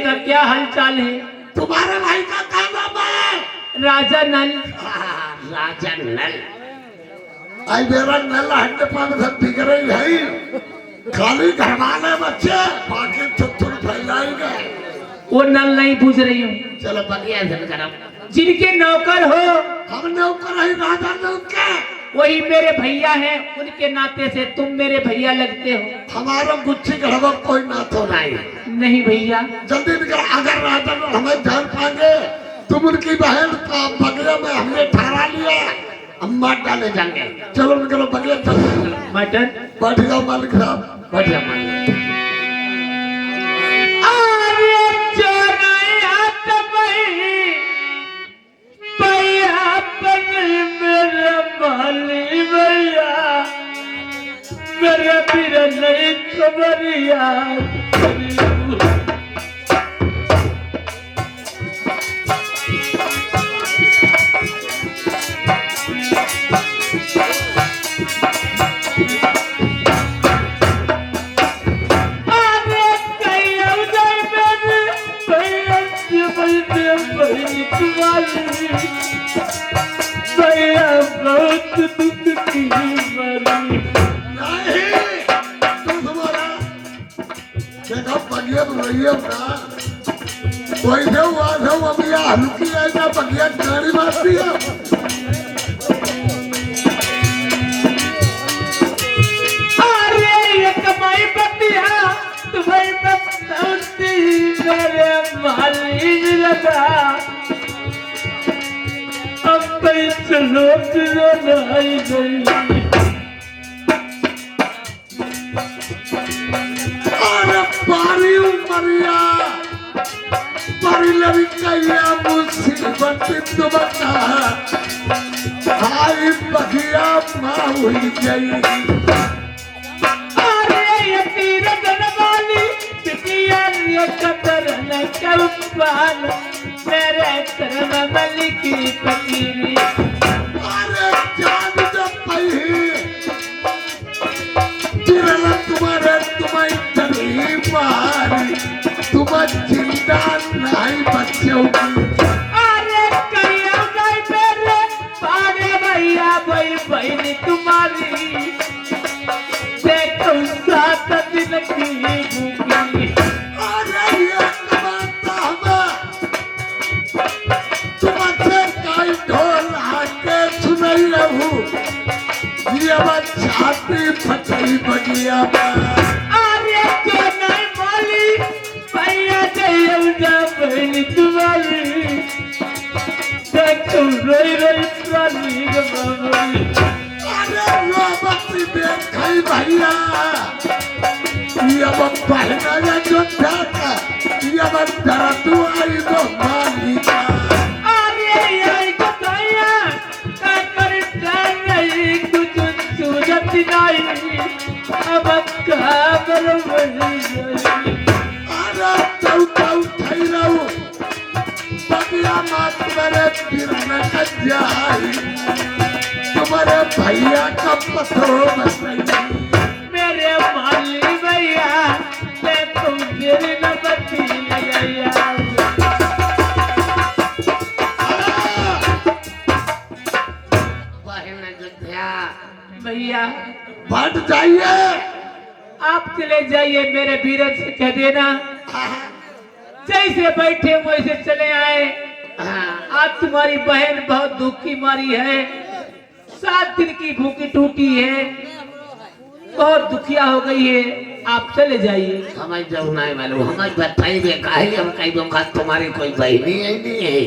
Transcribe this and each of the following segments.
का क्या हालचाल है? तुम्हारे भाई का क्या नाम है? राजा नल। राजा नल। आई मेरा नल हड्डे पान सब ठीक रही है। खाली घरवाले बच्चे बाकी थुथुर फैलाएंगे। वो नल नहीं पूछ रही हूँ। चलो बगिया धन करो। जिनके नौकर हो, हम नौकर है राजा नल के। वही मेरे भैया हैं। उनके नाते से तुम मेरे भैया लगते हो। हमारा गुच्छी घड़वा कोई ना तो नहीं। नहीं भैया। जल्दी निकल। अगर राजा नल हमें जान पाएंगे तुम उनकी बहन का बगिया में हमने ठहरा लिया, हम मार डाले जाएंगे। चलो निकलो बगिया चलो। मटन बैठ जाओ मालिक साहब। बैठ जा मालिक। मेरा पीरा नहीं खबरिया। भैया बहुत दुख की मरी। बगिया बुलाइए ना कोई से हुआ अबिया हल्की है ना बगिया गाड़ी मारती है। अरे ये कमाई बतिया तुम्हें बताती मेरे मालिक लगा। अब पैसे लौट नहीं गई। पारी उमरिया पारी लड़किया मुसीबत तो बता भाई बगिया माँ हुई गई। अरे ये तीर वाली बिटिया ये कतर न कब पाल मेरे कर्म बलि की फकीरी। अरे जान जब पही जिरला तुम्हारे तुम्हें मारी तुम जिंदा नहीं बच्चों की। अरे करिया गई मेरे पारे भैया भाई बहन तुम्हारी देखो 7 दिन की भूखी। अरे ये कमाता हमें तुमसे कई ढोल आके सुनाई रहूं ये बात छाती फटई बगिया में। बहन तुम्हारी देखो रोई रोई प्राणी गवाई। अरे वो बच्ची देखई भैया ये बब बहना या जो था ये बब जरा तू आई तो मालिका। अरे ये बताया का कर नहीं कुछ सूरत नहीं अब काबर बनी गई। अरे तू थई रहू बगिया मात मेरे पिरने का जाई तुम्हारे भैया का पत्थरों में मेरे माली भैया मैं तुम तेरी न बची गया। भैया बैठ जाइए। आप चले जाइए मेरे बीरन से कह देना जैसे बैठे वैसे चले आए। आज तुम्हारी बहन बहुत दुखी मारी है। 7 दिन की भूखी टूटी है। बहुत दुखिया हो गई है। आप चले जाइए। हमें जब नहीं मालूम हमें बताइए काहे हम कई दूंगा तुम्हारी कोई बहनी है नहीं है।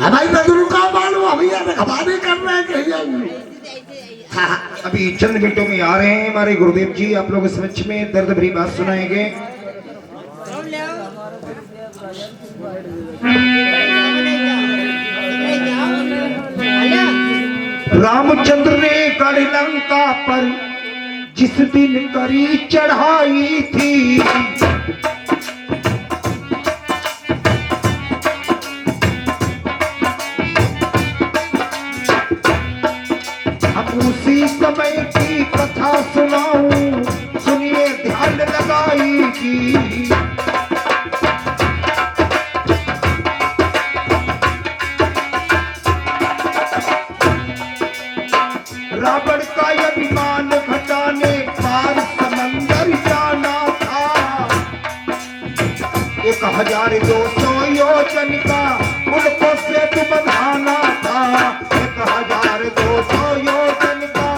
हमें तो का मालूम हम ये रखवाली कर रहे हैं कहीं। अभी चंद मिनटों में आ रहे हैं हमारे गुरुदेव जी। आप लोग समक्ष में दर्द भरी बात सुनाएंगे। रामचंद्र ने काली लंका पर जिस दिन करी चढ़ाई थी उसी समय की कथा सुनाऊं सुनिए ध्यान लगाई की। 1200 योजन का उनको से तू बंधाना था। 1200 योजन का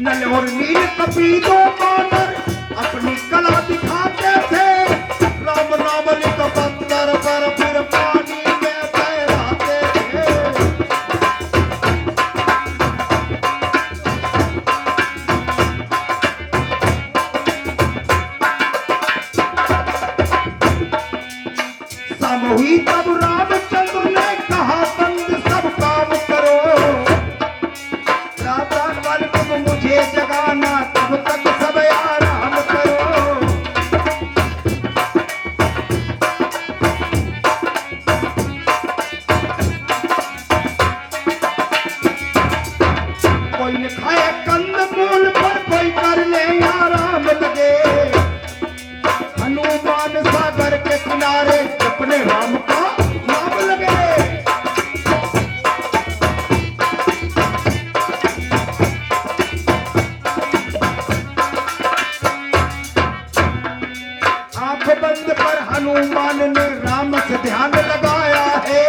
नल और नील कपीलों बानर अपनी कला दिखाते थे। राम नाम लिख पत्थर पर फिर पानी में तैराते थे। शाम हुई तब रामचंद्र ने कहा बंद सब काम करो। राधा कल तुम मुझे जगाना तब तक सब आराम करो। कोई ने खाए कंद मूल पर कोई कर ले आराम लगे। हनुमान सागर के किनारे अपने राम का नाम लगे। आंख बंद पर हनुमान ने राम से ध्यान लगाया है।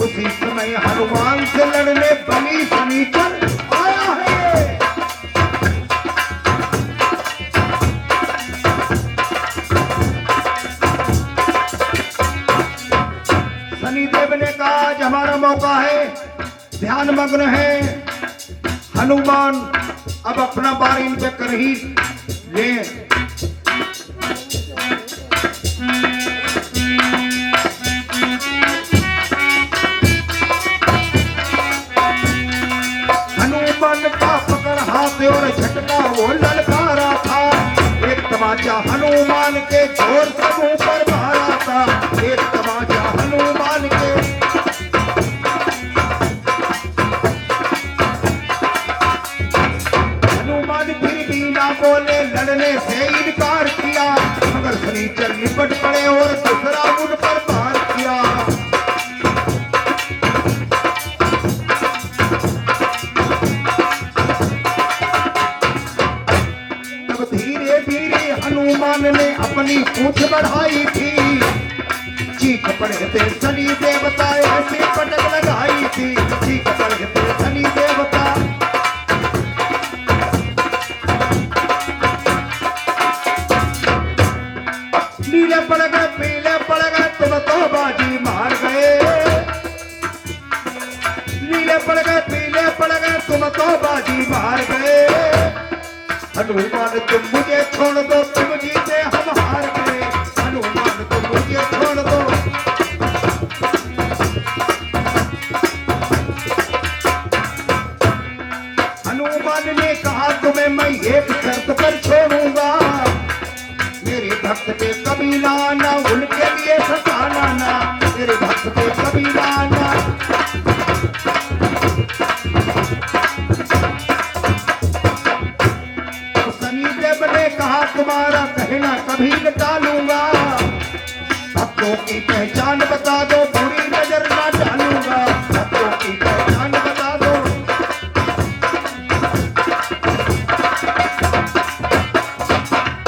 उसी समय हनुमान से लड़ने बलि शनिचर आया है। शनिदेव ने कहा आज हमारा मौका है, ध्यान मग्न है। हनुमान अब अपना बार इन पे कर ही ले। हनुमान का पकड़ हाथ और झटका वो ललकारा था। एक तमाचा हनुमान के जोर से मुंह पर मारा था। एक तमाचा हनुमान के हनुमान फिर भी ना बोले, लड़ने से इनकार किया। मगर शनिचर निपट पड़े और दूसरा उन पर वार किया। तब धीरे धीरे हनुमान ने अपनी पूंछ बढ़ाई थी। चीख पड़े थे शनि देवता ऐसी पटक लगाई थी। चीख पड़े थे शनि देवता। नीले पड़ गए पीले पड़ गए तुम तो बाजी मार गए। नीले पड़ गए पीले पड़ गए तुम तो बाजी मार गए। हनुमान तुम मुझे छोड़ दो, तुम जीते हम हार गए। हनुमान तुम मुझे छोड़ दो। हनुमान ने कहा तुम्हें मैं एक शर्त पर छोड़ूंगा। मेरे भक्त पे कभी ना आना, उनके लिए सताना ना। मेरे भक्त पे कभी ना आना। शनिदेव ने कहा तुम्हारा कहना कभी न टालूंगा। भक्तों की पहचान बता दो, बुरी नजर ना डालूंगा। भक्तों की पहचान बता दो।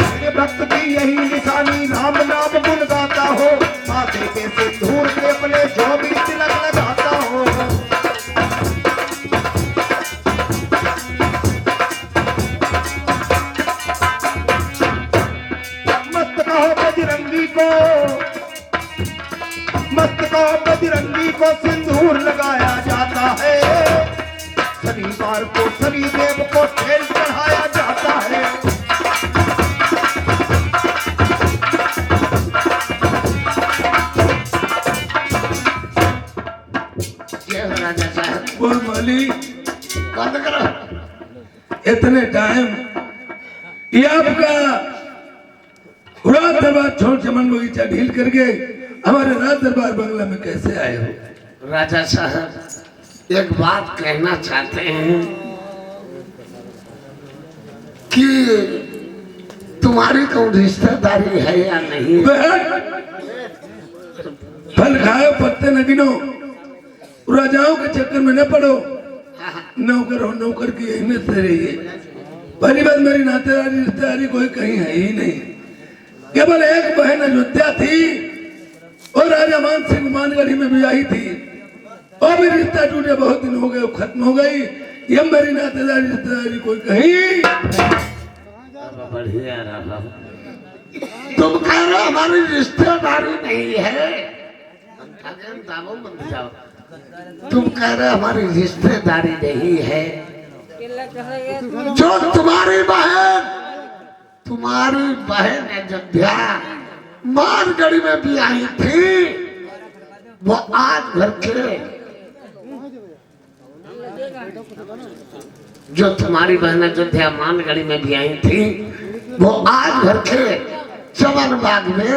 मेरे भक्त की यही निशानी, राम नाम गुण गाता हो। माथे पे सिंदूर के अपने जो भी तिलक लगाता हो। मस्त कहो बजरंगी को, मस्त कहो बजरंगी को सिंदूर लगाया जाता है। शनिवार को शनिदेव को तेल चढ़ाया जाता है। राजा साहब वो माली बंद करो। इतने टाइम ये आपका राज दरबार छोड़ चमन बगीचा ढील करके हमारे राज दरबार बंगला में कैसे आए हो? राजा साहब एक बात कहना चाहते हैं कि तुम्हारी कोई रिश्तेदारी है या नहीं? फल खाओ पत्ते न गिनो, राजाओं के चक्कर में न पड़ो। नौकर हो, नौकर की अहमियत से रहिए। पहली बात, मेरी नातेदारी रिश्तेदारी कोई कहीं है ही नहीं। केवल एक बहन अयोध्या थी और राजा मान सिंह मानगढ़ी में भी आई थी। और भी रिश्ता टूटे बहुत दिन हो गए, खत्म हो गई। ये मेरी नातेदारी रिश्तेदारी कोई कहीं। बढ़िया रहा। तुम कह रहे हो हमारी रिश्तेदारी नहीं है। तुम कह रहे हो हमारी रिश्तेदारी नहीं है। जो तुम्हारी बहन अयोध्या मानगढ़ी में भी आई थी, वो आज घर के, जो तुम्हारी बहन अयोध्या मानगढ़ी में भी आई थी, वो आज घर के चमन बाग में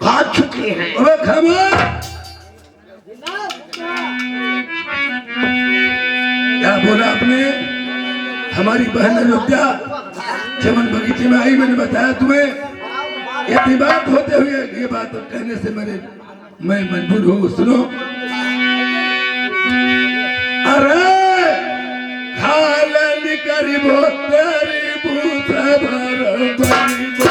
आ चुकी हैं। अबे खामोश! क्या बोला आपने? हमारी बहन अयोध्या चमन बगीचे में आई। मैंने बताया तुम्हें। इतनी बात होते हुए ये बात कहने से मैं मजबूर हूँ। सुनो, अरे खाली करीबो तेरी बूथा भर बरीबो।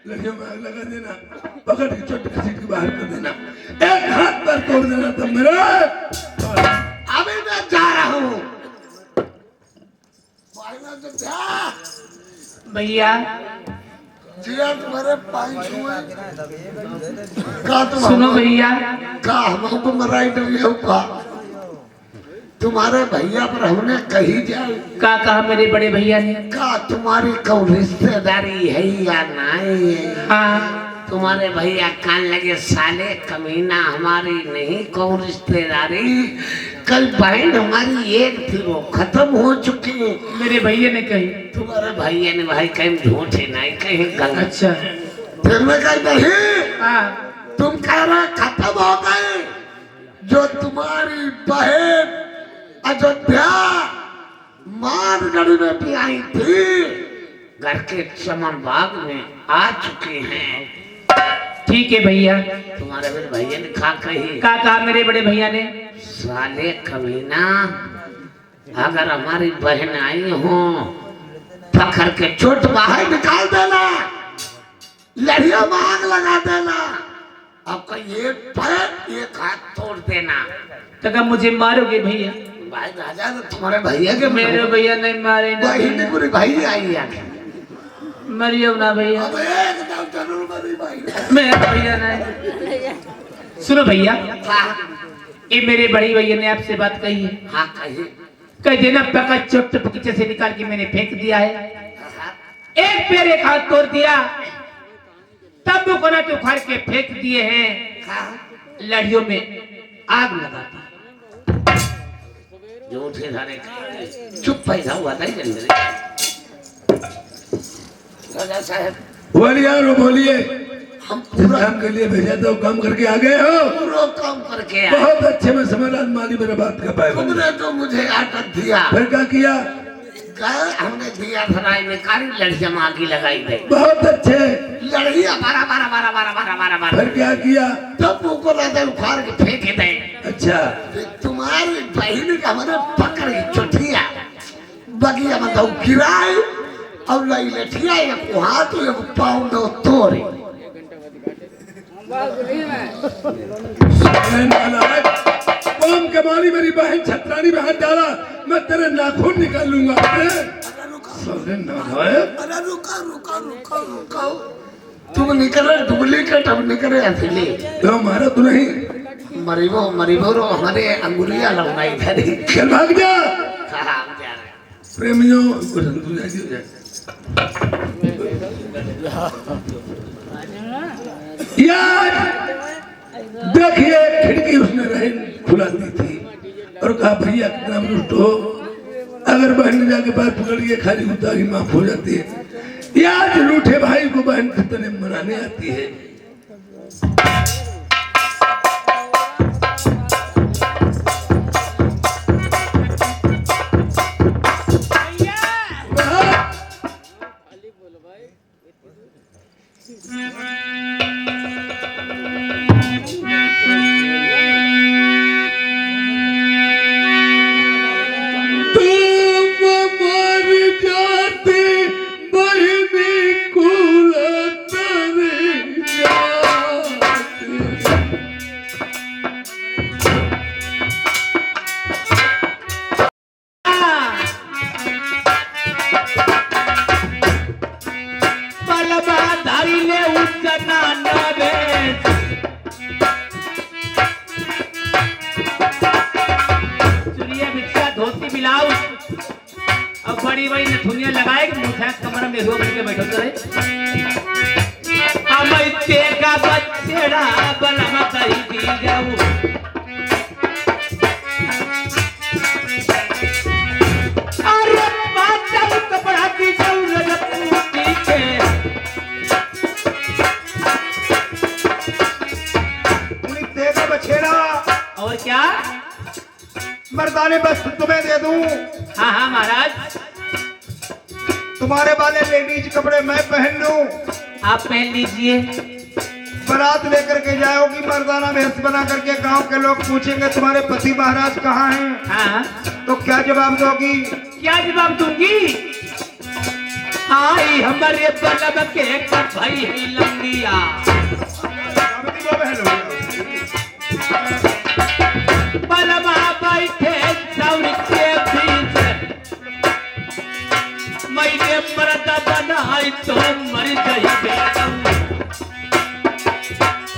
लड़ियों में आग लगा देना, पकड़ के चोट घसीट के बाहर कर देना, एक हाथ पर तोड़ देना। तब मेरा अभी मैं जा रहा हूँ। भैया जिया तुम्हारे पाई छुए का तुम सुनो भैया, का हमको मराई डरियो का तुम्हारे भैया पर हमने कही जाए का कहा मेरे बड़े भैया ने? का तुम्हारी कौन रिश्तेदारी है या नहीं है? हाँ, तुम्हारे भैया कान लगे साले कमीना, हमारी नहीं कौन रिश्तेदारी। कल बहन हमारी एक थी, वो खत्म हो चुकी। मेरे भैया ने कही। तुम्हारे भैया ने भाई कहीं झूठे नहीं कहीं गलत। अच्छा, फिर मैं कही नहीं, हाँ, तुम कह रहे खत्म हो गए। जो तुम्हारी बहन अयोध्या मानगढ़ी में भी आई थी, घर के चमन बाग में आ चुके हैं। ठीक है भैया। तुम्हारे मेरे भैया ने कही का कहा मेरे बड़े भैया ने? साले कमीना, अगर हमारी बहन आई हो पकड़ के चोट बाहर निकाल देना, लड़ियों में आग लगा देना, आपका एक पैर एक हाथ तोड़ देना। तो कब मुझे मारोगे भैया? भाई राजा तो तुम्हारे भैया के मेरे भैया नहीं मारे ना। बहन ने पूरी भाई आई है। मरियो ना भैया, अब एकदम जरूर मरी भाई। मेरे भैया नहीं। सुनो भैया, ये मेरे बड़ी भैया ने आपसे बात कही है। हाँ कही। कह देना पकड़ चोट बगीचे से निकाल के मैंने फेंक दिया है। एक पैर एक हाथ तोड़ दिया, तब वो कोना तो उखाड़ के फेंक दिए हैं, लड़ियों में आग लगा दी। झूठे धारे चुप पैसा हुआ था जल्दी। राजा साहब बोलिए यार, बोलिए। हम जिस काम के लिए भेजा था वो काम करके आ गए हो? पूरा काम करके आए। बहुत अच्छे में समझ माली मेरा बात का पाए। तुमने तो मुझे आदत दिया। फिर क्या किया? हमने दिया धराई में कारी लड़कियां माँ की लगाई गई। बहुत अच्छे। लड़कियां बारा बारा बारा बारा बारा बारा बारा। फिर क्या किया? तब वो को राजा उखाड़ के फेंके दे। अच्छा, तुम्हारी बहन का हमारे पकड़ के चोटिया बगिया में दो गिराई और लाई लठिया एक हाथ एक पाँव दो तोड़े। कौम के माली मेरी बहन छत्रानी में हाथ डाला, मैं तेरे नाखून निकाल लूंगा। अरे रुका रुका रुका रुका, तुम निकले डुप्लीकेट, अब निकले असली। तो हमारा तो नहीं, मरीबो रो हमारे अंगुलिया लौंगाई धरी। चल भाग जा। हाँ, जा रहे। प्रेमियों यार देखिए, खिड़की उसने रहन खुला दी थी और कहा भैया कितना रुष्ट हो, अगर बहन ने जाके पैर पकड़ के खाली उतारी माफ हो जाती है। यार रूठे भाई को बहन कितने मनाने आती है। बड़ी बड़ी नथुनिया लगाए कमर में हो करके बैठो तो का बच्चेड़ा बलमा करी दी जाऊ। अरे माता कपड़ा की जरूरत के उन्हीं देगा बछेड़ा। और क्या मर्दाने बस तुम्हें दे दूं? हाँ हाँ महाराज, तुम्हारे वाले लेडीज कपड़े मैं पहन लूं? आप पहन लीजिए। बारात लेकर के जाओगी, मर्दाना भेष बना करके गांव के लोग पूछेंगे तुम्हारे पति महाराज कहाँ हैं? हाँ, तो क्या जवाब दोगी? क्या जवाब दूंगी? आई हमारे बलब के भाई है लंगिया, बलबा बैठे सौर के बीच, मैंने मर्द बनाई तो मर गई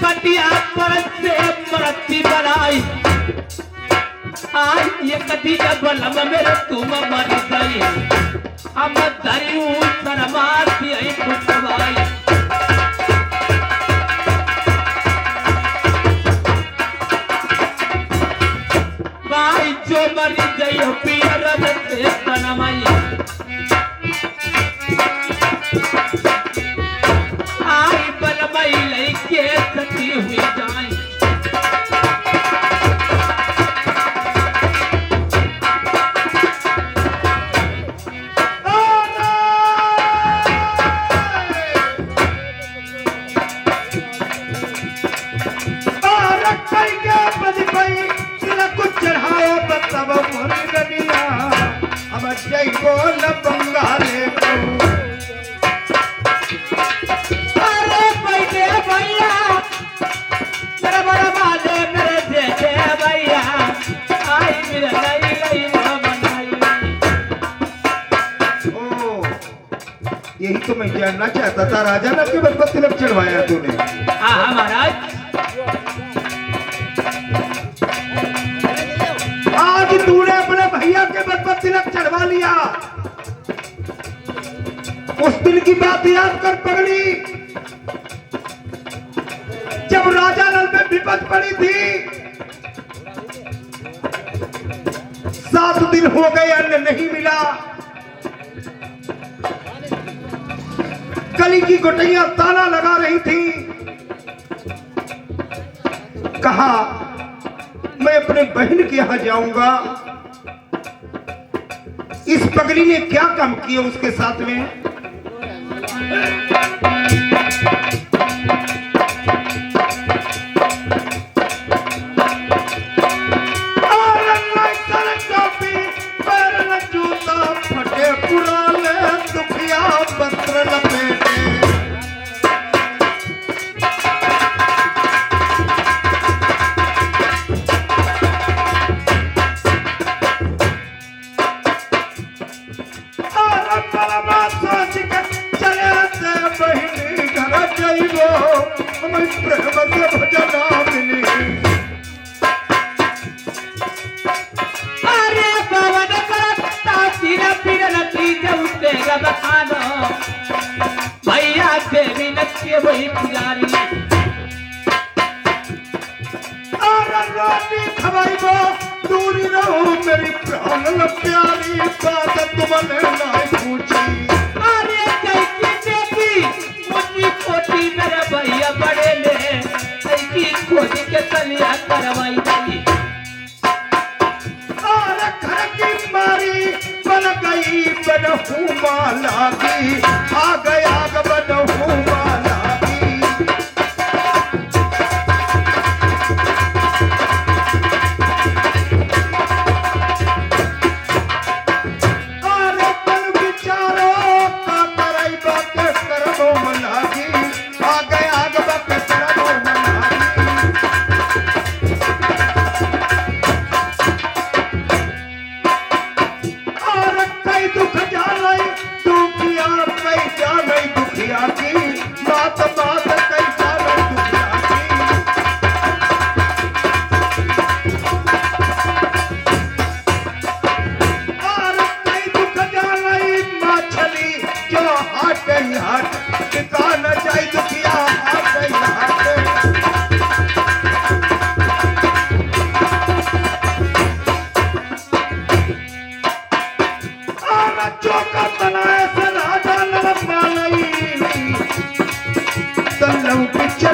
कटिया पर से मरती बनाई। आज ये कटी जब बलम मेरे तुम मर गई, हम दरियू शर्माती है खुशबाई। भाई जो मर गई हो पियर से तनमाई, आई बलमई लइके सती हुई जाई। जय बोल बंगाले अरे बैठे भैया मेरा बड़ा बाले मेरे देखे भैया, आई मेरा लई लई बनाई। ओ यही तो मैं जानना चाहता था, राजा ने क्यों बस तिलक चढ़वाया तूने? हाँ हाँ महाराज, आज तूने अपने भैया के बस तिलक चढ़वा लिया। उस दिन की बात याद कर पगड़ी, जब राजा लाल में विपद पड़ी थी, 7 दिन हो गए अन्न नहीं मिला, गली की गोटियां ताला लगा रही थी। कहा मैं अपने बहन के यहां जाऊंगा। इस पगली ने क्या काम किया उसके साथ में? फटे पुराने दुखिया पत्र लपेटे, लागी आ गया बनहू लागी अरे पल विचारो का करई बात करबो लागी आ गया बात करबो लागी और कई दुख जाने दुखिया कई जाने दुखिया की बात बात कई जाने दुखिया की और कई दुख जाने मछली जो हाट ही हाट ठिकान जाए दुखिया हाट ही हाट आना चौका बनाए से राजा लंबा नहीं तल्लू पिछे